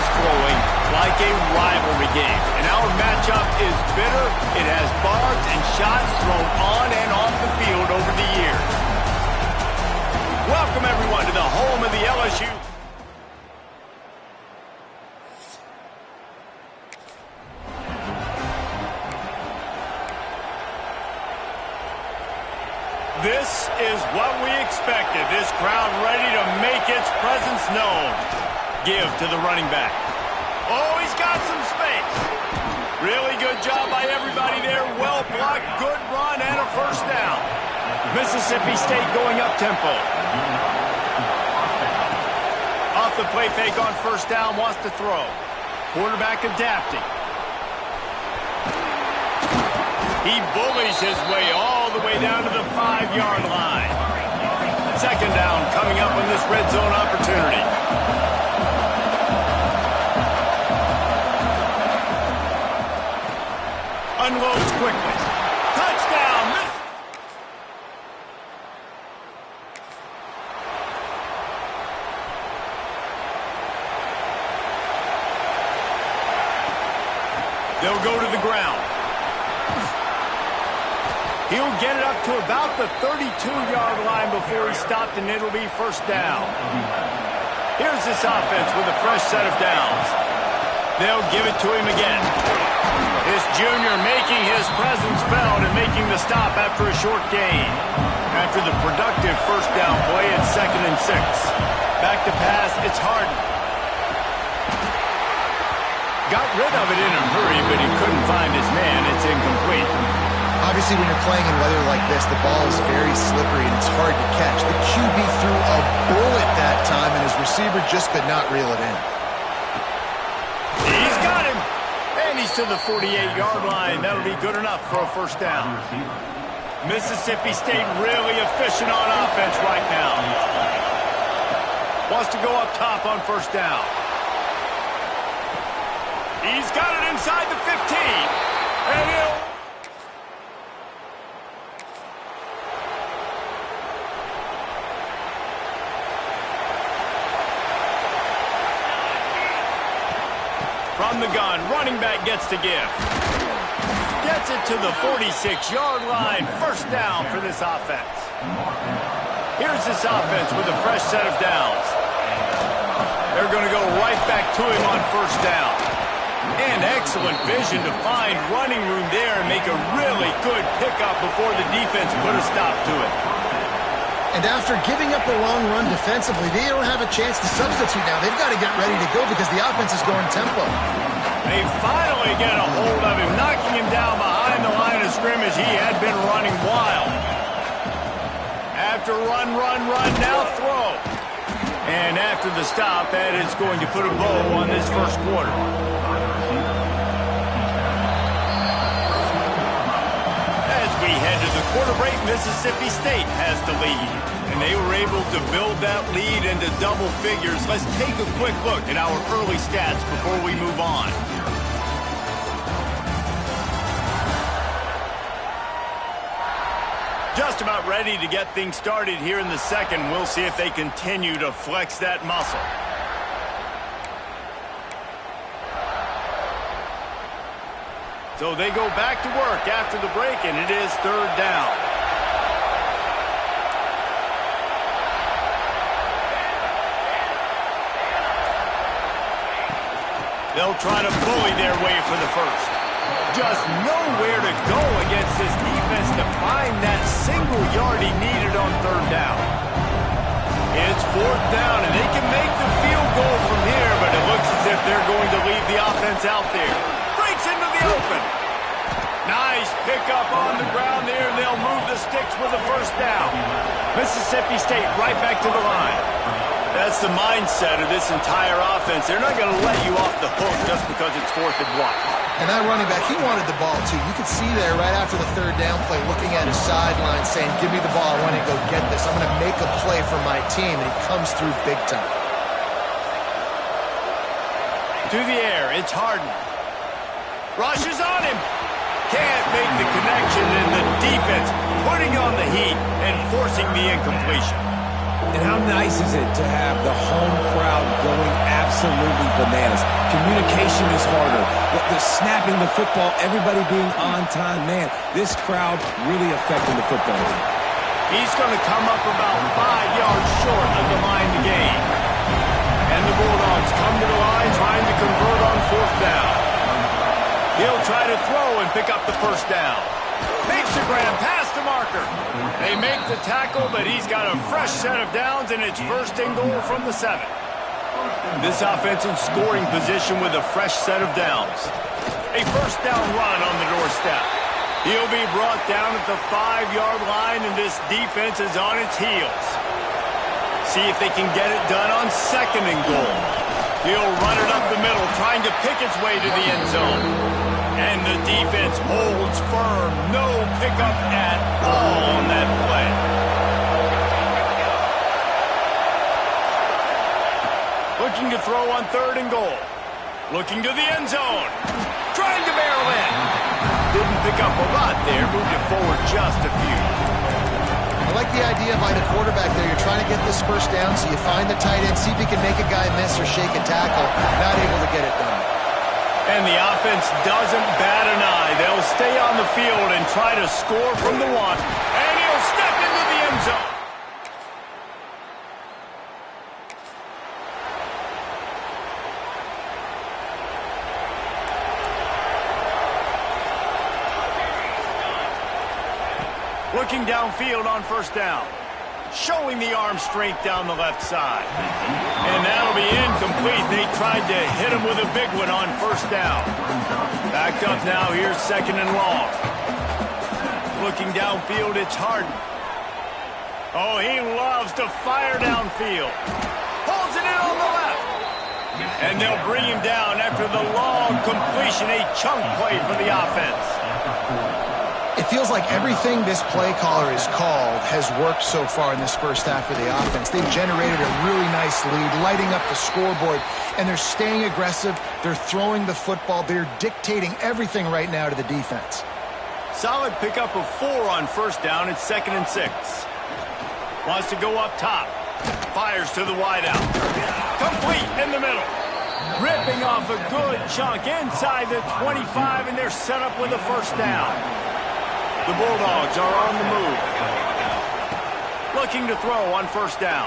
is flowing like a rivalry game. And our matchup is bitter. It has barbs and shots thrown on and off the field over the years. Welcome, everyone, to the home of the LSU. This is what we expected. This crowd ready to make its presence known. Give to the running back. Oh, he's got some space. Really good job by everybody there. Well blocked, good run, and a first down. Mississippi State going up tempo. Off the play fake on first down, wants to throw. Quarterback adapting. He bullies his way all the way down to the 5-yard line. Second down coming up on this red zone opportunity. Unloads quickly. Touchdown! They'll go to the ground. He'll get it up to about the 32-yard line before he's stopped, and it'll be first down. Here's this offense with a fresh set of downs. They'll give it to him again. This junior making his presence felt and making the stop after a short gain. After the productive first down play, it's 2nd and 6. Back to pass, it's Harden. Got rid of it in a hurry, but he couldn't find his man. It's incomplete. Obviously, when you're playing in weather like this, the ball is very slippery and it's hard to catch. The QB threw a bullet that time, and his receiver just could not reel it in. He's got him! And he's to the 48-yard line. That'll be good enough for a first down. Mississippi State really efficient on offense right now. Wants to go up top on first down. He's got it inside the 15. And he'll... From the gun, running back gets to give. Gets it to the 46-yard line. First down for this offense. Here's this offense with a fresh set of downs. They're going to go right back to him on first down. And excellent vision to find running room there and make a really good pickup before the defense put a stop to it. And after giving up a long run defensively, they don't have a chance to substitute now. They've got to get ready to go because the offense is going tempo. They finally get a hold of him, knocking him down behind the line of scrimmage. He had been running wild. After run, now throw. And after the stop, that is going to put a bow on this first quarter. We head to the quarter break. Mississippi State has the lead, and they were able to build that lead into double figures. Let's take a quick look at our early stats before we move on. Just about ready to get things started here in the second. We'll see if they continue to flex that muscle. So they go back to work after the break, and it is third down. They'll try to bully their way for the first. Just nowhere to go against this defense to find that single yard he needed on third down. It's fourth down, and they can make the field goal from here, but it looks as if they're going to leave the offense out there. Breaks into the open. Nice pickup on the ground there. They'll move the sticks with a first down. Mississippi State right back to the line. That's the mindset of this entire offense. They're not going to let you off the hook just because it's 4th and 1. And that running back, he wanted the ball too. You could see there right after the third down play looking at his sideline saying, give me the ball, I want to go get this. I'm going to make a play for my team, and he comes through big time. To the air, it's Harden. Rushes on him. Can't make the connection, and the defense putting on the heat and forcing the incompletion. And how nice is it to have the home crowd going absolutely bananas? Communication is harder. The snapping the football, everybody being on time. Man, this crowd really affecting the football team. He's going to come up about 5 yards short of the line to gain. And the Bulldogs come to the line trying to convert on 4th down. He'll try to throw and pick up the 1st down. Makes the grab past the marker. They make the tackle, but he's got a fresh set of downs, and it's 1st and goal from the 7. This offensive scoring position with a fresh set of downs. A 1st down run on the doorstep. He'll be brought down at the 5-yard line, and this defense is on its heels. See if they can get it done on 2nd and goal. He'll run it up the middle, trying to pick its way to the end zone. And the defense holds firm. No pickup at all on that play. Looking to throw on 3rd and goal. Looking to the end zone. Trying to barrel in. Didn't pick up a lot there. Moved it forward just a few. I like the idea by the quarterback there. You're trying to get this 1st down, so you find the tight end, see if he can make a guy miss or shake a tackle. Not able to get it done. And the offense doesn't bat an eye. They'll stay on the field and try to score from the 1. And he'll step into the end zone. Looking downfield on 1st down. Showing the arm strength down the left side. And that'll be incomplete. They tried to hit him with a big one on 1st down. Backed up now. Here's 2nd and long. Looking downfield, it's Harden. Oh, he loves to fire downfield. Pulls it in on the left. And they'll bring him down after the long completion. A chunk play for the offense. It feels like everything this play caller has called has worked so far in this 1st half of the offense. They've generated a really nice lead, lighting up the scoreboard, and they're staying aggressive. They're throwing the football. They're dictating everything right now to the defense. Solid pickup of 4 on 1st down. It's 2nd and 6. Wants to go up top. Fires to the wideout. Complete in the middle. Ripping off a good chunk inside the 25, and they're set up with a 1st down. The Bulldogs are on the move. Looking to throw on 1st down.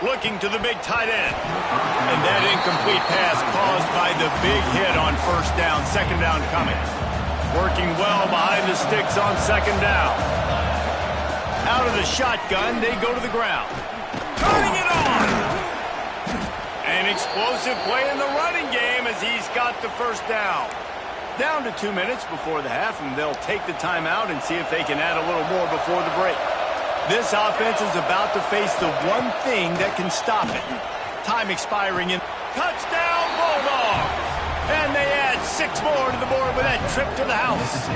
Looking to the big tight end. And that incomplete pass caused by the big hit on 1st down. 2nd down coming. Working well behind the sticks on 2nd down. Out of the shotgun, they go to the ground. Turning it on! An explosive play in the running game as he's got the 1st down. Down to 2 minutes before the half, and they'll take the timeout and see if they can add a little more before the break. This offense is about to face the one thing that can stop it. Time expiring in. Touchdown, Bulldogs! And they add 6 more to the board with that trip to the house.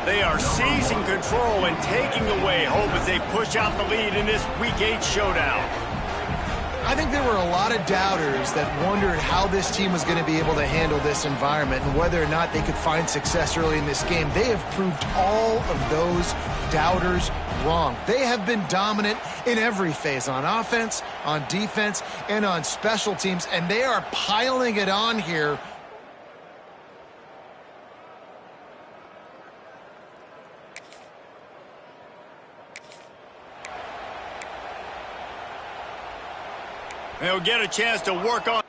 They are seizing control and taking away hope as they push out the lead in this Week 8 showdown. I think there were a lot of doubters that wondered how this team was going to be able to handle this environment and whether or not they could find success early in this game. They have proved all of those doubters wrong. They have been dominant in every phase, on offense, on defense, and on special teams, and they are piling it on here. They'll get a chance to work on.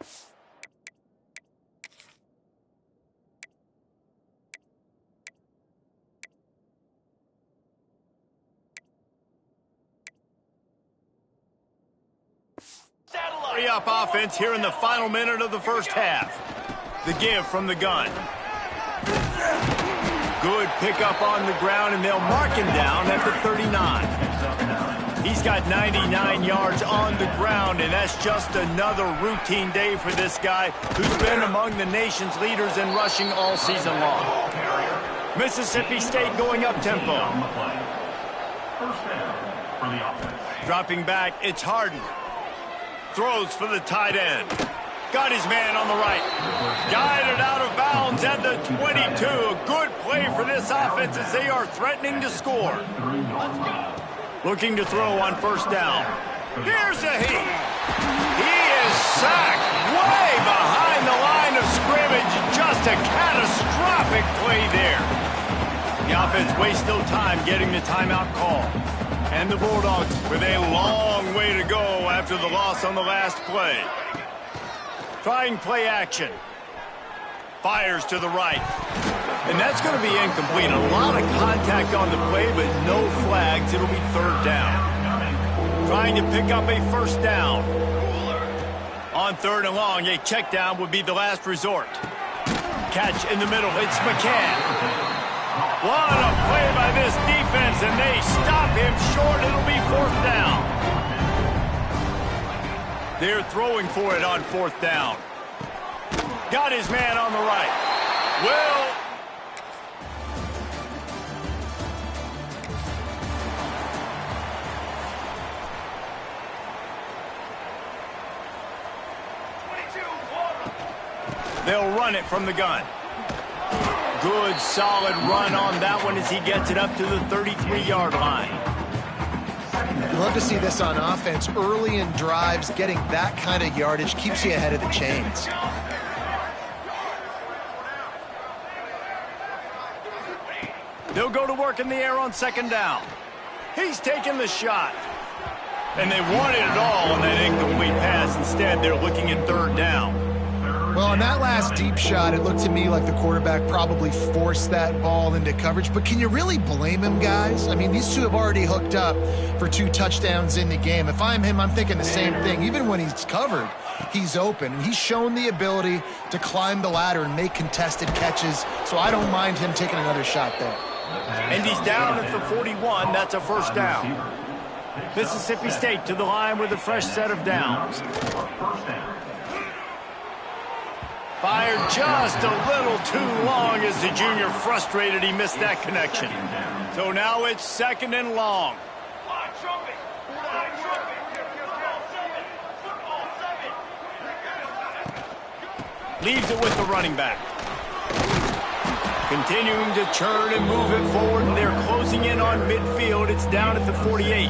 Hurry up offense here in the final minute of the 1st half. The give from the gun. Good pickup on the ground, and they'll mark him down at the 39. He's got 99 yards on the ground, and that's just another routine day for this guy who's been among the nation's leaders in rushing all season long. Mississippi State going up-tempo. Dropping back, it's Harden. Throws for the tight end. Got his man on the right. Guided out of bounds at the 22. A good play for this offense as they are threatening to score. Looking to throw on 1st down. Here's a heat. He is sacked way behind the line of scrimmage. Just a catastrophic play there. The offense wastes no time getting the timeout call. And the Bulldogs with a long way to go after the loss on the last play. Trying play action. Fires to the right. And that's going to be incomplete. A lot of contact on the play, but no flags. It'll be third down. Trying to pick up a first down. On third and long, a check down would be the last resort. Catch in the middle. It's McCann. What a play by this defense, and they stop him short. It'll be fourth down. They're throwing for it on fourth down. Got his man on the right. Well, they'll run it from the gun. Good, solid run on that one as he gets it up to the 33-yard line. I'd love to see this on offense. Early in drives, getting that kind of yardage keeps you ahead of the chains. They'll go to work in the air on second down. He's taking the shot. And they wanted it all on that incomplete pass. Instead, they're looking at third down. Well, on that last deep shot, it looked to me like the quarterback probably forced that ball into coverage. But can you really blame him, guys? I mean, these two have already hooked up for 2 touchdowns in the game. If I'm him, I'm thinking the same thing. Even when he's covered, he's open. And he's shown the ability to climb the ladder and make contested catches. So I don't mind him taking another shot there. And he's down at the 41. That's a first down. Mississippi State to the line with a fresh set of downs. Fired just a little too long as the junior frustrated he missed that connection. So now it's second and long. Leaves it with the running back. Continuing to churn and move it forward, and they're closing in on midfield. It's down at the 48.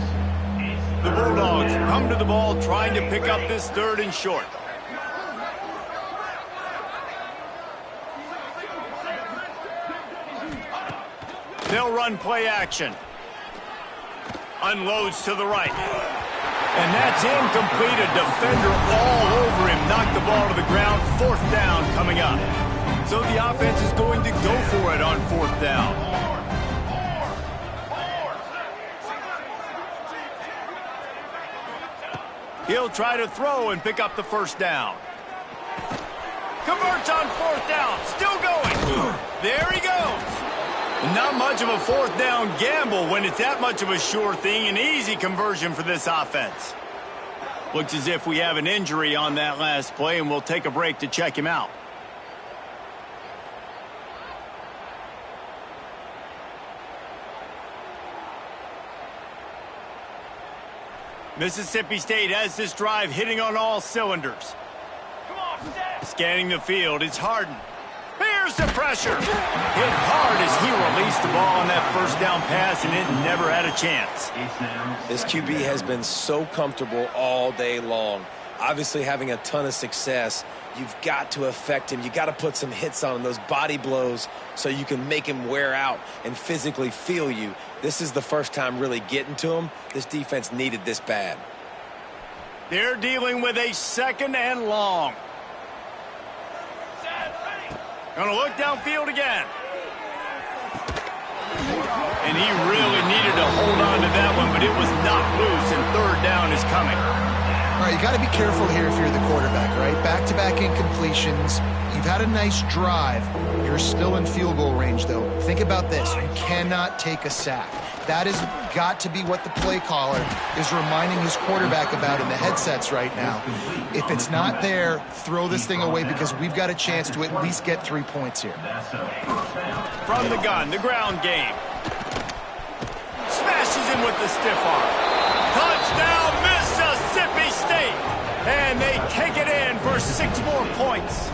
The Bulldogs come to the ball trying to pick up this third and short. They'll run play action. Unloads to the right. And that's incomplete. A defender all over him. Knocked the ball to the ground. Fourth down coming up. So the offense is going to go for it on fourth down. He'll try to throw and pick up the first down. Converts on fourth down. Still going. There he goes. Not much of a fourth down gamble when it's that much of a sure thing. An easy conversion for this offense. Looks as if we have an injury on that last play, and we'll take a break to check him out. Mississippi State has this drive hitting on all cylinders. Scanning the field, it's Harden. Here's the pressure. Hit hard as he released the ball on that first down pass, and it never had a chance. This QB has been so comfortable all day long. Obviously having a ton of success. You've got to affect him. You got to put some hits on him, those body blows, so you can make him wear out and physically feel you. This is the first time really getting to him. This defense needed this bad. They're dealing with a second and long. Gonna look downfield again. And he really needed to hold on to that one, but it was knocked loose, and third down is coming. All right, you got to be careful here if you're the quarterback, right? Back-to-back incompletions. You've had a nice drive. You're still in field goal range, though. Think about this. You cannot take a sack. That has got to be what the play caller is reminding his quarterback about in the headsets right now. If it's not there, throw this thing away because we've got a chance to at least get 3 points here. From the gun, the ground game. Smashes him with the stiff arm. Touchdown, Mississippi State. And they take it in for 6 more points.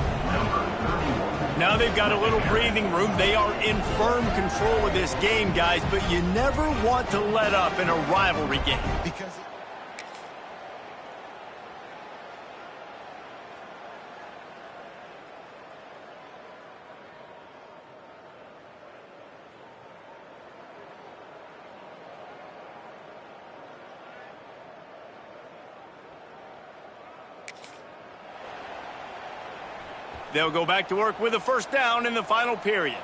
Now they've got a little breathing room. They are in firm control of this game, guys, but you never want to let up in a rivalry game. They'll go back to work with a first down in the final period.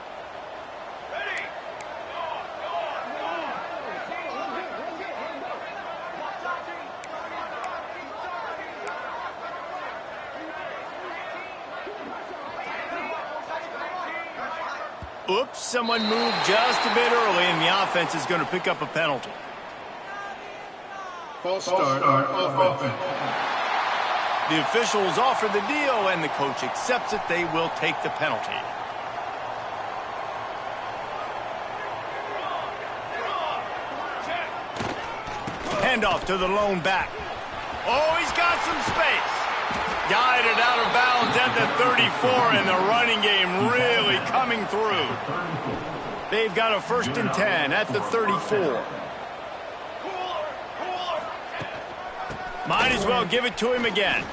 Oops, someone moved just a bit early, and the offense is going to pick up a penalty. False start on offense. The officials offer the deal, and the coach accepts it. They will take the penalty. Handoff to the lone back. Oh, he's got some space. Guided out of bounds at the 34, and the running game really coming through. They've got a 1st and 10 at the 34. Might as well give it to him again.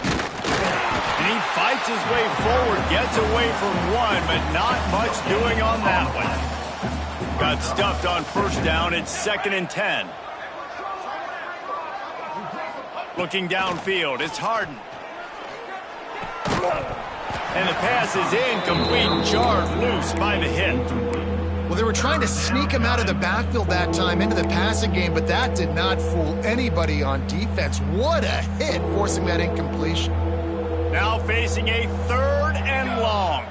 And he fights his way forward, gets away from one, but not much doing on that one. Got stuffed on 1st down. It's 2nd and 10. Looking downfield, it's Harden. And the pass is incomplete, jarred loose by the hit. Well, they were trying to sneak him out of the backfield that time into the passing game, but that did not fool anybody on defense. What a hit, forcing that incompletion. Now facing a 3rd and long.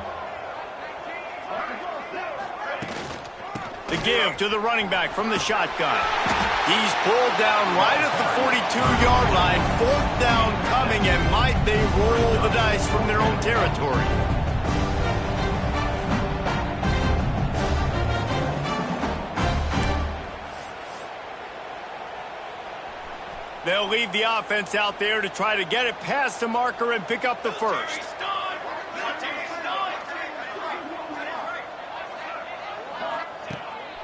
The give to the running back from the shotgun. He's pulled down right at the 42-yard line. 4th down coming, and might they roll the dice from their own territory. They'll leave the offense out there to try to get it past the marker and pick up the 1st.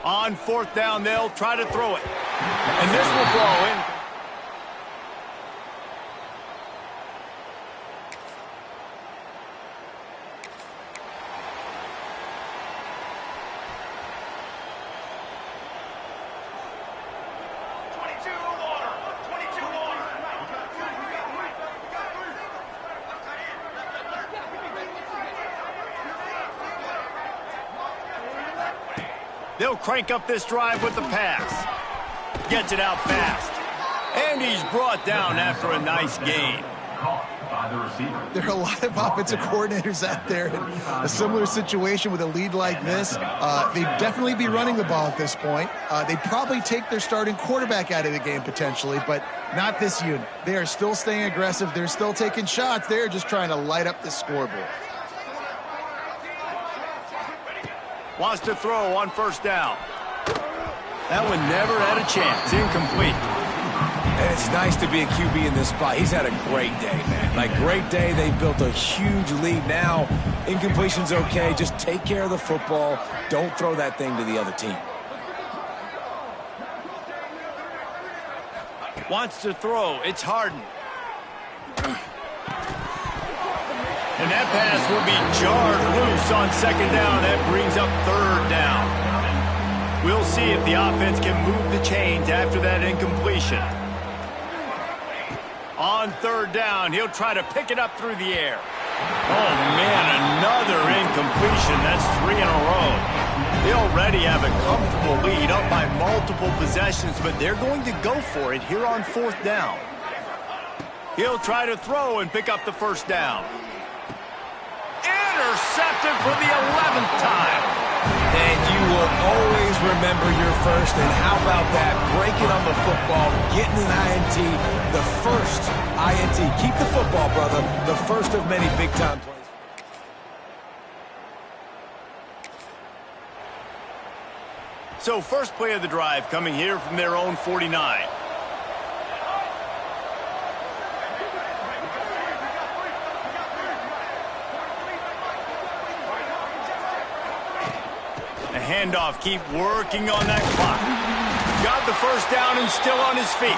On 4th down, they'll try to throw it. And this will throw in. They'll crank up this drive with the pass. Gets it out fast. And he's brought down after a nice gain. There are a lot of offensive coordinators out there in a similar situation with a lead like this. They'd definitely be running the ball at this point. They'd probably take their starting quarterback out of the game potentially, but not this unit. They are still staying aggressive. They're still taking shots. They're just trying to light up the scoreboard. Wants to throw on 1st down. That one never had a chance. Incomplete. And it's nice to be a QB in this spot. He's had a great day, man. Like, great day. They built a huge lead. Now, incompletion's okay. Just take care of the football. Don't throw that thing to the other team. Wants to throw. It's Harden. And that pass will be jarred loose on 2nd down. That brings up 3rd down. We'll see if the offense can move the chains after that incompletion. On 3rd down, he'll try to pick it up through the air. Oh, man, another incompletion. That's 3 in a row. They already have a comfortable lead up by multiple possessions, but they're going to go for it here on 4th down. He'll try to throw and pick up the 1st down. Intercepted for the 11th time. And you will always remember your 1st. And how about that? Breaking on the football, getting an INT, the 1st INT. Keep the football, brother. The 1st of many big-time plays. So 1st play of the drive coming here from their own 49. Handoff, keep working on that clock. Got the 1st down and still on his feet.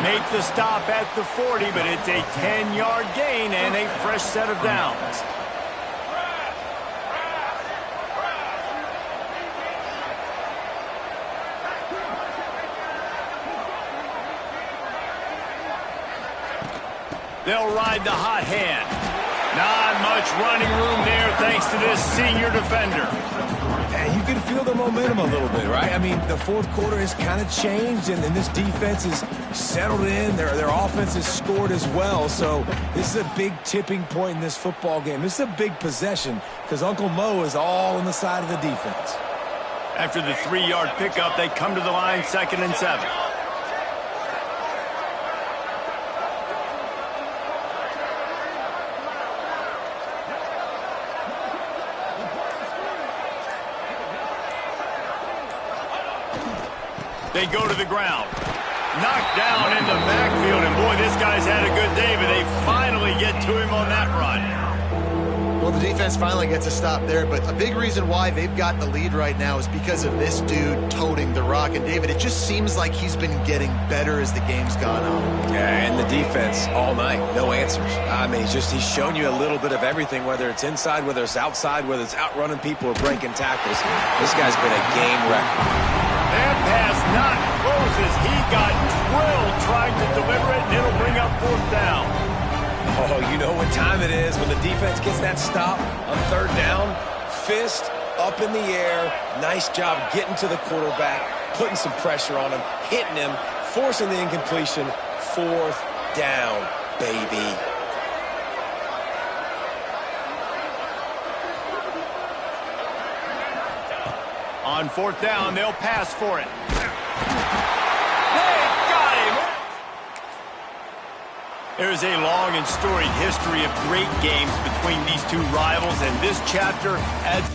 Make the stop at the 40, but it's a 10-yard gain and a fresh set of downs. They'll ride the hot hand. Not much running room there thanks to this senior defender. And you can feel the momentum a little bit, right? I mean, the fourth quarter has kind of changed, and this defense is settled in. Their offense has scored as well. So this is a big tipping point in this football game. This is a big possession because Uncle Mo is all on the side of the defense. After the 3-yard pickup, they come to the line 2nd and 7. They go to the ground. Knocked down in the backfield, and boy, this guy's had a good day, but they finally get to him on that run. Well, the defense finally gets a stop there, but a big reason why they've got the lead right now is because of this dude toting the rock. And, David, it just seems like he's been getting better as the game's gone on. Yeah, and the defense all night, no answers. I mean, he's shown you a little bit of everything, whether it's inside, whether it's outside, whether it's outrunning people or breaking tackles. This guy's been a game wrecker. That pass not close as he got drilled trying to deliver it, and it'll bring up 4th down. Oh, you know what time it is when the defense gets that stop on 3rd down. Fist up in the air. Nice job getting to the quarterback, putting some pressure on him, hitting him, forcing the incompletion. 4th down, baby. On 4th down, they'll pass for it. They got him! There's a long and storied history of great games between these two rivals, and this chapter adds